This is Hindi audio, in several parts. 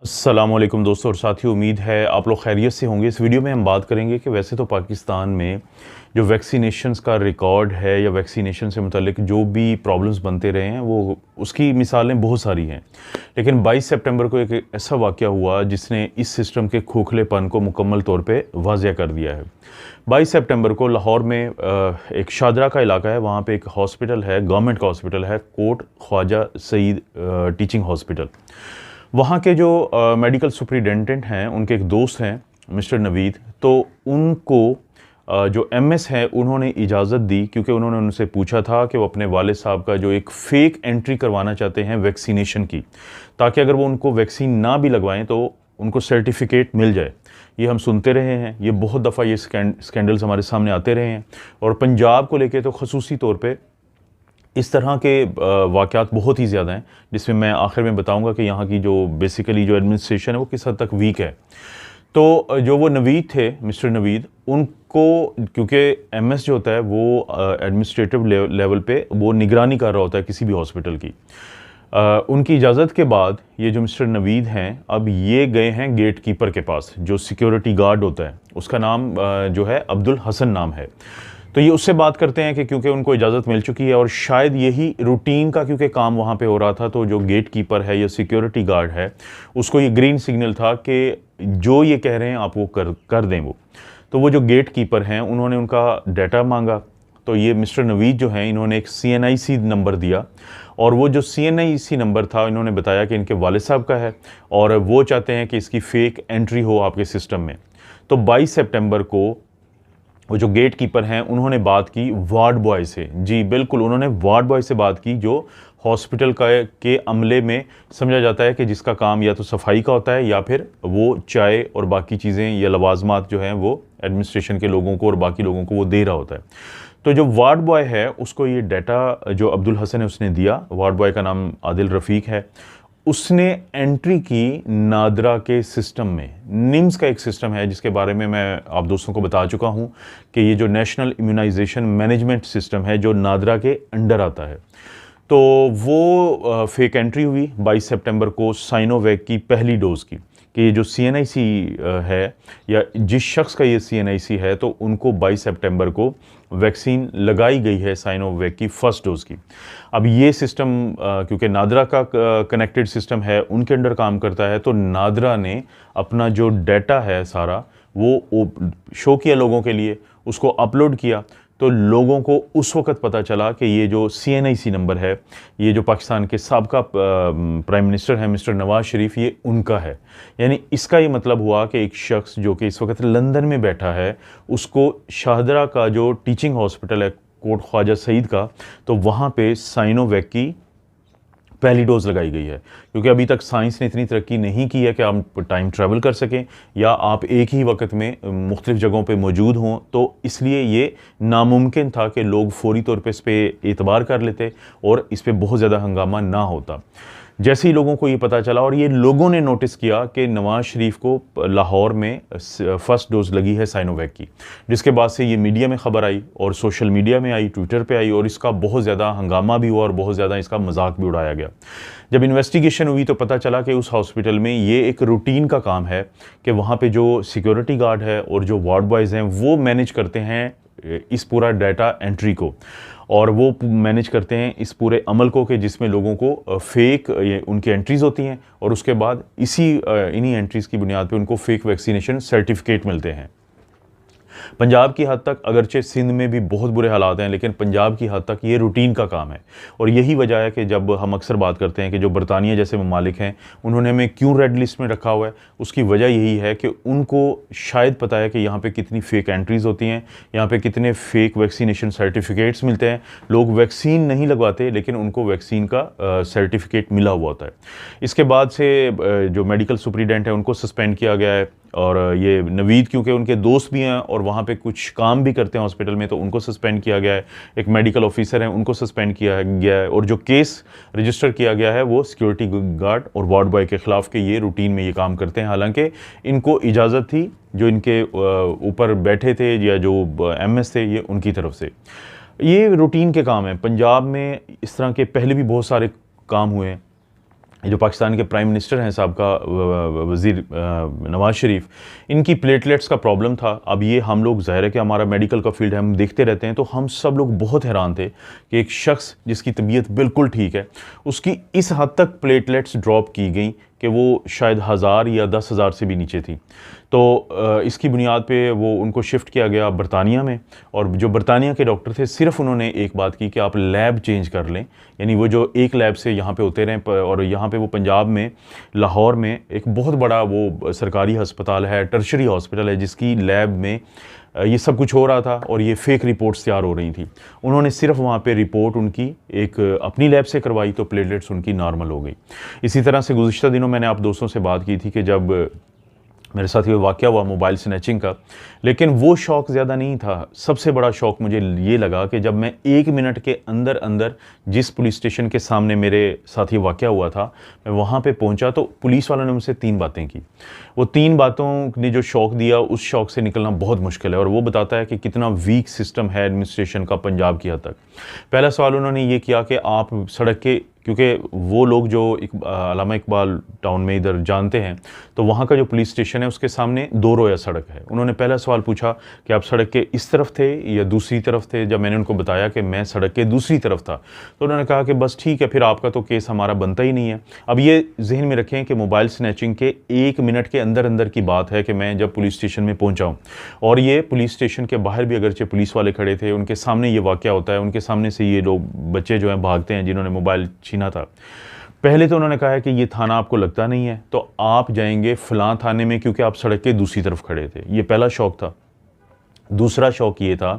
अस्सलामुअलैकुम दोस्तों और साथियों, उम्मीद है आप लोग खैरियत से होंगे। इस वीडियो में हम बात करेंगे कि वैसे तो पाकिस्तान में जो वैक्सीनेशंस का रिकॉर्ड है या वैक्सीनेशन से मुतालिक जो भी प्रॉब्लम्स बनते रहे हैं वो उसकी मिसालें बहुत सारी हैं। लेकिन 22 सितंबर को एक ऐसा वाक़या हुआ जिसने इस सिस्टम के खोखलेपन को मुकम्मल तौर पे वाज़िया कर दिया है। 22 सितंबर को लाहौर में एक शादरा का इलाका है, वहाँ पे एक हॉस्पिटल है, गवर्नमेंट का हॉस्पिटल है, कोट ख्वाजा सईद टीचिंग हॉस्पिटल। वहाँ के जो मेडिकल सुपरिटेंडेंट हैं, उनके एक दोस्त हैं मिस्टर नवीद, तो उनको जो एमएस है उन्होंने इजाज़त दी, क्योंकि उन्होंने उनसे पूछा था कि वो अपने वालिद साहब का जो एक फ़ेक एंट्री करवाना चाहते हैं वैक्सीनेशन की, ताकि अगर वो उनको वैक्सीन ना भी लगवाएं तो उनको सर्टिफिकेट मिल जाए। ये हम सुनते रहे हैं, ये बहुत दफ़ा ये स्कैंडल्स हमारे सामने आते रहे हैं, और पंजाब को लेके तो ख़ुसूसी तौर पे इस तरह के वाक़यात बहुत ही ज़्यादा हैं, जिसमें मैं आखिर में बताऊंगा कि यहाँ की जो बेसिकली जो एडमिनिस्ट्रेशन है वो किस हद तक वीक है। तो जो वो नवीद थे, मिस्टर नवीद, उनको क्योंकि एमएस जो होता है वो एडमिनिस्ट्रेटिव लेवल पे वो निगरानी कर रहा होता है किसी भी हॉस्पिटल की। उनकी इजाज़त के बाद ये जो मिस्टर नवीद हैं, अब ये गए हैं गेट कीपर के पास, जो सिक्योरिटी गार्ड होता है, उसका नाम जो है अब्दुल हसन नाम है। तो ये उससे बात करते हैं कि क्योंकि उनको इजाज़त मिल चुकी है और शायद यही रूटीन का क्योंकि काम वहाँ पे हो रहा था, तो जो गेट कीपर है या सिक्योरिटी गार्ड है उसको ये ग्रीन सिग्नल था कि जो ये कह रहे हैं आप वो कर दें वो। तो वो जो गेट कीपर हैं उन्होंने उनका डाटा मांगा, तो ये मिस्टर नवीद जो हैं इन्होंने एक CNIC नंबर दिया, और वो जो CNIC नंबर था इन्होंने बताया कि इनके वालिद साहब का है और वो चाहते हैं कि इसकी फ़ेक एंट्री हो आपके सिस्टम में। तो 22 सितंबर को वो जो गेट कीपर हैं उन्होंने बात की वार्ड बॉय से। जी बिल्कुल, उन्होंने वार्ड बॉय से बात की, जो हॉस्पिटल के अमले में समझा जाता है कि जिसका काम या तो सफाई का होता है या फिर वो चाय और बाकी चीज़ें या लवाजमात जो हैं वो एडमिनिस्ट्रेशन के लोगों को और बाकी लोगों को वो दे रहा होता है। तो जो वार्ड बॉय है उसको ये डाटा जो अब्दुल हसन है उसने दिया, वार्ड बॉय का नाम आदिल रफ़ीक है, उसने एंट्री की नादरा के सिस्टम में। निम्स का एक सिस्टम है जिसके बारे में मैं आप दोस्तों को बता चुका हूं कि ये जो नेशनल इम्यूनाइजेशन मैनेजमेंट सिस्टम है जो नादरा के अंडर आता है। तो वो फेक एंट्री हुई 22 सितंबर को साइनोवैक की पहली डोज़ की, कि ये जो CNIC है या जिस शख्स का ये CNIC है तो उनको 22 सितंबर को वैक्सीन लगाई गई है साइनोवैक की फर्स्ट डोज़ की। अब ये सिस्टम क्योंकि नादरा का कनेक्टेड सिस्टम है, उनके अंडर काम करता है, तो नादरा ने अपना जो डाटा है सारा वो शो किया लोगों के लिए, उसको अपलोड किया। तो लोगों को उस वक़्त पता चला कि ये जो CNIC नंबर है, ये जो पाकिस्तान के साबका प्राइम मिनिस्टर हैं मिस्टर नवाज़ शरीफ, ये उनका है। यानी इसका ये मतलब हुआ कि एक शख्स जो कि इस वक्त लंदन में बैठा है, उसको शाहदरा का जो टीचिंग हॉस्पिटल है कोट ख्वाजा सईद का, तो वहाँ पे साइनोवैक की पहली डोज़ लगाई गई है। क्योंकि अभी तक साइंस ने इतनी तरक्की नहीं की है कि आप टाइम ट्रैवल कर सकें या आप एक ही वक्त में मुख्तलिफ़ जगहों पे मौजूद हों, तो इसलिए ये नामुमकिन था कि लोग फौरी तौर पे इस पर एतबार कर लेते और इस पर बहुत ज़्यादा हंगामा ना होता। जैसे ही लोगों को ये पता चला और ये लोगों ने नोटिस किया कि नवाज़ शरीफ को लाहौर में फर्स्ट डोज़ लगी है साइनोवैक की, जिसके बाद से ये मीडिया में ख़बर आई और सोशल मीडिया में आई, ट्विटर पे आई, और इसका बहुत ज़्यादा हंगामा भी हुआ और बहुत ज़्यादा इसका मजाक भी उड़ाया गया। जब इन्वेस्टिगेशन हुई तो पता चला कि उस हॉस्पिटल में ये एक रूटीन का काम है कि वहाँ पर जो सिक्योरिटी गार्ड है और जो वार्ड बॉयज़ हैं वो मैनेज करते हैं इस पूरा डाटा एंट्री को, और वो मैनेज करते हैं इस पूरे अमल को कि जिसमें लोगों को फेक उनकी एंट्रीज़ होती हैं और उसके बाद इन्हीं एंट्रीज़ की बुनियाद पे उनको फेक वैक्सीनेशन सर्टिफिकेट मिलते हैं। पंजाब की हद तक, अगरचे सिंध में भी बहुत बुरे हालात हैं, लेकिन पंजाब की हद तक ये रूटीन का काम है। और यही वजह है कि जब हम अक्सर बात करते हैं कि जो बरतानिया जैसे ममालिक हैं उन्होंने हमें क्यों रेड लिस्ट में रखा हुआ है, उसकी वजह यही है कि उनको शायद पता है कि यहाँ पे कितनी फ़ेक एंट्रीज़ होती हैं, यहाँ पे कितने फ़ेक वैक्सीनेशन सर्टिफिकेट्स मिलते हैं। लोग वैक्सीन नहीं लगवाते लेकिन उनको वैक्सीन का सर्टिफिकेट मिला हुआ होता है। इसके बाद से जो मेडिकल सुपरिटेंडेंट है उनको सस्पेंड किया गया है, और ये नवीद क्योंकि उनके दोस्त भी हैं और वहाँ पे कुछ काम भी करते हैं हॉस्पिटल में, तो उनको सस्पेंड किया गया है। एक मेडिकल ऑफिसर हैं उनको सस्पेंड किया गया है, और जो केस रजिस्टर किया गया है वो सिक्योरिटी गार्ड और वार्ड बॉय के ख़िलाफ़ के ये रूटीन में ये काम करते हैं। हालांकि इनको इजाज़त थी, जो इनके ऊपर बैठे थे या जो MS थे ये उनकी तरफ से। ये रूटीन के काम हैं। पंजाब में इस तरह के पहले भी बहुत सारे काम हुए हैं। जो पाकिस्तान के प्राइम मिनिस्टर हैं साहब का वज़ीर नवाज़ शरीफ, इनकी प्लेटलेट्स का प्रॉब्लम था। अब ये हम लोग ज़ाहिर है कि हमारा मेडिकल का फील्ड है, हम देखते रहते हैं, तो हम सब लोग बहुत हैरान थे कि एक शख्स जिसकी तबीयत बिल्कुल ठीक है, उसकी इस हद तक प्लेटलेट्स ड्रॉप की गई कि वो शायद 1000 या 10,000 से भी नीचे थी। तो इसकी बुनियाद पे वो उनको शिफ्ट किया गया बरतानिया में, और जो बरतानिया के डॉक्टर थे सिर्फ उन्होंने एक बात की कि आप लैब चेंज कर लें, यानी वो जो एक लैब से यहाँ पे होते रहें। और यहाँ पे वो पंजाब में लाहौर में एक बहुत बड़ा वो सरकारी हस्पताल है, टर्शरी हॉस्पिटल है, जिसकी लैब में ये सब कुछ हो रहा था और ये फेक रिपोर्ट्स तैयार हो रही थी। उन्होंने सिर्फ वहाँ पे रिपोर्ट उनकी एक अपनी लैब से करवाई तो प्लेटलेट्स उनकी नॉर्मल हो गई। इसी तरह से गुज़िश्ता दिनों मैंने आप दोस्तों से बात की थी कि जब मेरे साथ ये वाक़या हुआ मोबाइल स्नैचिंग का, लेकिन वो शौक़ ज़्यादा नहीं था। सबसे बड़ा शौक़ मुझे ये लगा कि जब मैं 1 मिनट के अंदर अंदर जिस पुलिस स्टेशन के सामने मेरे साथ ये वाक़या हुआ था, मैं वहाँ पे पहुँचा तो पुलिस वालों ने मुझसे 3 बातें की। वो 3 बातों ने जो शौक़ दिया, उस शौक़ से निकलना बहुत मुश्किल है, और वो बताता है कि कितना वीक सिस्टम है एडमिनिस्ट्रेशन का पंजाब की हद तक। पहला सवाल उन्होंने ये किया कि आप सड़क के, क्योंकि वो लोग जो अल्लामा इकबाल टाउन में इधर जानते हैं, तो वहाँ का जो पुलिस स्टेशन है उसके सामने 2 रोया सड़क है। उन्होंने पहला सवाल पूछा कि आप सड़क के इस तरफ थे या दूसरी तरफ थे। जब मैंने उनको बताया कि मैं सड़क के दूसरी तरफ था, तो उन्होंने कहा कि बस ठीक है, फिर आपका तो केस हमारा बनता ही नहीं है। अब ये जहन में रखें कि मोबाइल स्नैचिंग के 1 मिनट के अंदर अंदर की बात है कि मैं जब पुलिस स्टेशन में पहुँचा हूँ, और ये पुलिस स्टेशन के बाहर भी अगरचे पुलिस वाले खड़े थे, उनके सामने ये वाक़या होता है, उनके सामने से ये लोग बच्चे जो हैं भागते हैं जिन्होंने मोबाइल छीना था। पहले तो उन्होंने कहा है कि ये थाना आपको लगता नहीं है, तो आप जाएंगे फ़लाँ थाने में क्योंकि आप सड़क के दूसरी तरफ खड़े थे। ये पहला शौक़ था। दूसरा शौक़ ये था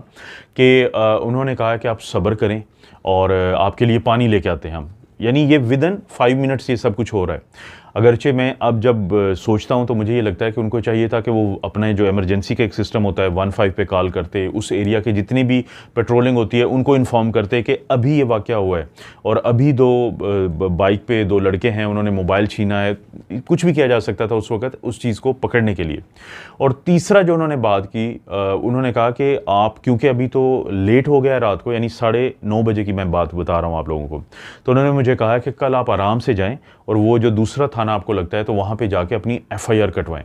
कि उन्होंने कहा कि आप सब्र करें और आपके लिए पानी लेके आते हैं हम। यानी ये विदिन 5 मिनट्स ये सब कुछ हो रहा है। अगरचे मैं अब जब सोचता हूँ तो मुझे ये लगता है कि उनको चाहिए था कि वो अपने जो इमरजेंसी का एक सिस्टम होता है 15 पे कॉल करते, उस एरिया के जितनी भी पेट्रोलिंग होती है उनको इन्फॉर्म करते कि अभी ये वाक़या हुआ है और अभी 2 बाइक पे 2 लड़के हैं, उन्होंने मोबाइल छीना है। कुछ भी किया जा सकता था उस वक़्त उस चीज़ को पकड़ने के लिए। और तीसरा जो उन्होंने बात की, उन्होंने कहा कि आप क्योंकि अभी तो लेट हो गया है रात को, यानी 9:30 बजे की मैं बात बता रहा हूँ आप लोगों को, तो उन्होंने मुझे कहा कि कल आप आराम से जाएँ और वो जो दूसरा थाना आपको लगता है तो वहाँ पे जाके अपनी FIR कटवाएं।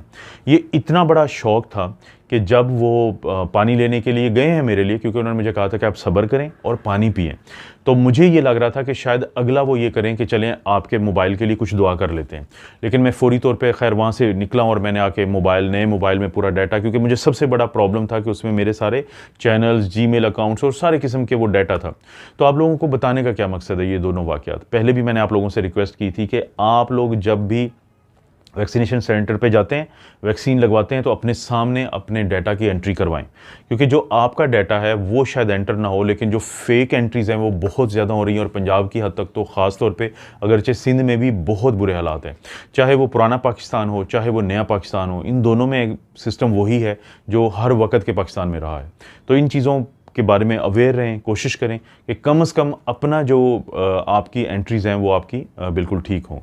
ये इतना बड़ा शौक़ था कि जब वो पानी लेने के लिए गए हैं मेरे लिए, क्योंकि उन्होंने मुझे कहा था कि आप सब्र करें और पानी पिएं, तो मुझे ये लग रहा था कि शायद अगला वो ये करें कि चलें आपके मोबाइल के लिए कुछ दुआ कर लेते हैं। लेकिन मैं फ़ौरी तौर पे खैर वहाँ से निकला और मैंने आके नए मोबाइल में पूरा डाटा, क्योंकि मुझे सबसे बड़ा प्रॉब्लम था कि उसमें मेरे सारे चैनल्स, जीमेल अकाउंट्स और सारे किस्म के वो डाटा था। तो आप लोगों को बताने का क्या मकसद है, ये दोनों वाक़यात पहले भी मैंने आप लोगों से रिक्वेस्ट की थी कि आप लोग जब भी वैक्सीनेशन सेंटर पे जाते हैं, वैक्सीन लगवाते हैं, तो अपने सामने अपने डाटा की एंट्री करवाएं, क्योंकि जो आपका डाटा है वो शायद एंटर ना हो, लेकिन जो फेक एंट्रीज़ हैं वो बहुत ज़्यादा हो रही हैं। और पंजाब की हद तक तो ख़ास तौर पे अगरचे सिंध में भी बहुत बुरे हालात हैं, चाहे वो पुराना पाकिस्तान हो चाहे वो नया पाकिस्तान हो, इन दोनों में सिस्टम वही है जो हर वक्त के पाकिस्तान में रहा है। तो इन चीज़ों के बारे में अवेयर रहें, कोशिश करें कि कम से कम अपना जो आपकी एंट्रीज़ हैं वो आपकी बिल्कुल ठीक हों।